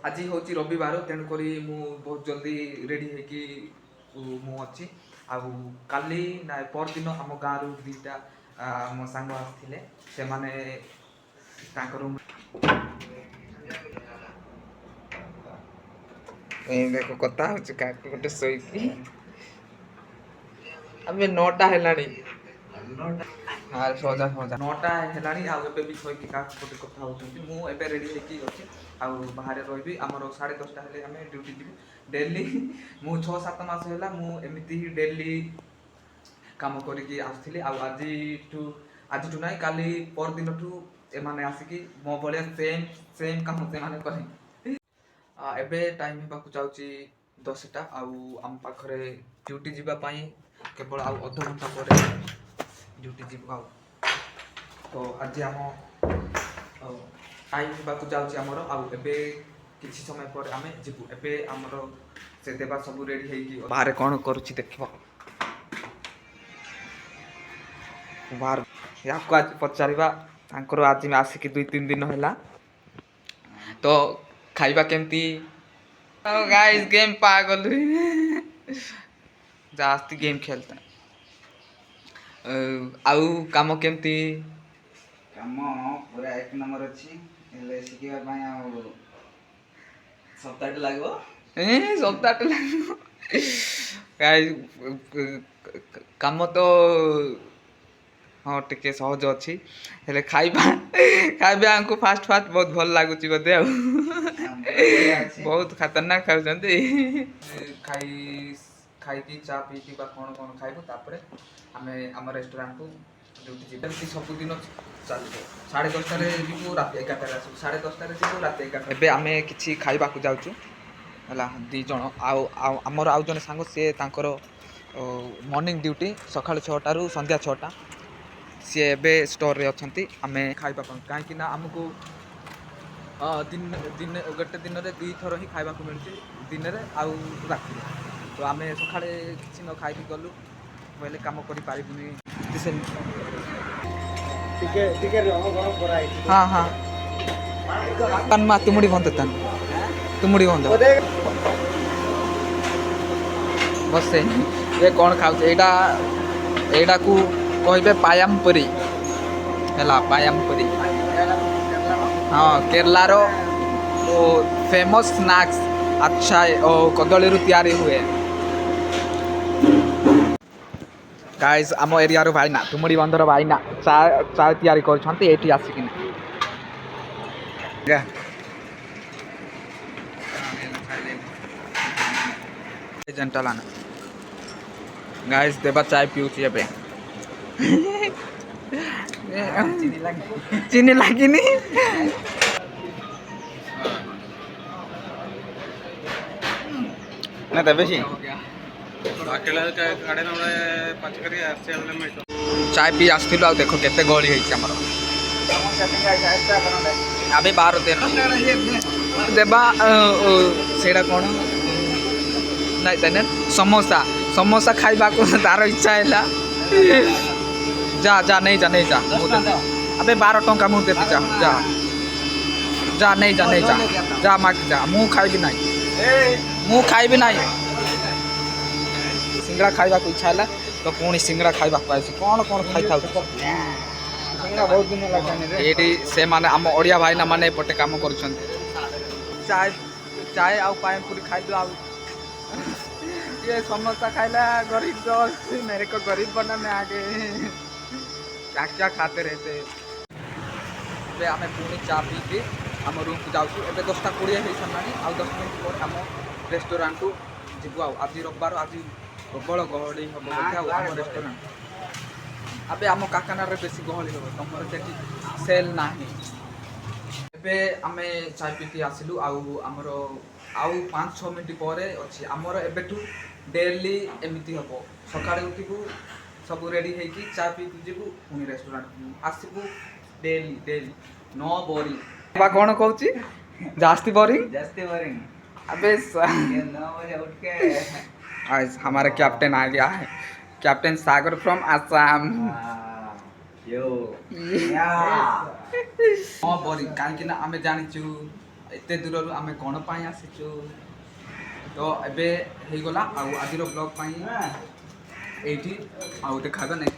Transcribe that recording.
आज हूँ रविवार तेणुक बहुत जल्दी रेडी होगी अच्छी काली ना परदिन आम गाँव दुईटा मो सांग आसते से माने देखो कथा गोटे शोकी अबे 9टा है हाँ सजा सजा 9टा है आगे भी शोकी क्या गोटे कथा होती मुझे रेडी होगी अच्छे बाहर रही आमर 10:30 हेल्ले आम ड्यूटी जीव डेली मु 6-7 मास है मुझे डेली काम करके आसुली आज ना काली परदिन ठू एमाने आसिकी मो भाया सेम सेम काम से करें एबे टाइम होगा जाऊँगी 10टा आम पाखे ड्यूटी जीवाई केवल आध घंटा पर ड्यूटी जीव तो आज आम टाइम होगा जाऊँगी आमर आबे किसी समय पर आम जीवु एबे आमर से देवा सब रेडी हो बाहर कौन करुच्ची देख बाहर या आज पचारा आज आसिक 2-3 दिन है तो खाइबा केमती गाइस गेम पागल जास्ती गेम खेलता आउ काम केमती काम पूरा 1 नंबर अच्छी शिखा सप्ताह लगो सप्ताह काम तो हाँ टिके सहज अच्छी हेले खाइबा खाइबा हमको फास्ट फास्ट बहुत भल लगुच बोधे बहुत खतरनाक खाऊँ खाई खाई चा पी कौन कौन खाइबू तापर आम आम रेस्टोरेंट को ड्यूटी जी सबुदिन चलो 10:30 जीवु रात 11टार आसू 10:30 जीवु रात 11 एबे आम कि खाइबा जाऊँ है 2 जन आमर आउ जन सांग सी मॉर्निंग ड्यूटी सका 6टा रू संध्या 6टा सी एबे स्टोर रे अच्छी आम खाइबा कहीं आमको दिन दिन गोटे दिन में 2 थर ही खाइबा मिलूँ दिन में आउ राति तो आम सका कि न खाई गलु बोले कम करें हाँ हाँ तन्मा तुमुड़ी बंद तन तुमुड़ी बंद बस ये कौन खाऊ एटा को कहे पायाम पुरी है पायाम पुरी हाँ केरलार फेमस स्नैक्स अच्छा कदली तैयारी हुए गाइस आम एरिया भाईना तुमुड़ी बंधर भाईना चा तैयारी कर आसिक जेंटलाना गाइस देवा चाय पीऊँगी एबे चीनी लगी ना तबे चाय पी आसलु आ देख केते गहली होमर अभी 12-13 देवा से कौन नहीं तेने समोसा समोसा खाइबा को तार इच्छा है जा जा नहीं जा नहीं जा अबे 12 टंका मुझे देती जा जा जा नहीं जा नहीं जा जा माक जा मु खाइबी नहीं मु खाइबी नहीं सिंगड़ा खाइबा को इच्छा है तो पुणी सिंगड़ा खाइबा को आसी कौन कौन खाई था सिंगड़ा बहुत दिन लगे ये से माने आम ओडिया भाईना माने पटे काम कर चाय चाय आउ पाए पूरी खाई दो ये समोसा खाइला गरीब दोस्त मेरे को गरीब बनाने आगे क्या क्या खाते रहते ए आम पुणी चा पी के आम रूम को जाऊँ ए 10:20 हो सारा आउ 10 मिनट पर आम रेस्टोरेंट को जीव आज रविवार आज प्रबल गहली हम आम रेस्टोरेंट अबे आम काकानार बेसी गहली हम तुम से सेल ना एबे आम चाय पीके आसिलु आमर आउ 5-6 मिनट पर अच्छी आमर एबेठू डेली एमती हम सका उठू सब रेडी होगी चा पी जीवु पुणी रेस्टोरेंट आसबू डेली डेली नो बोरिंग कौन कहूँ जास्ती बोरिंग अबे आज हमारा कैप्टन आ गया है captain Sagar from Assam boring कहीं आम जाचु एते दूर आम कौन पाई आसीचु तो एबे गला आजिर ब्लॉग पाई एठी आउ देखा नहीं।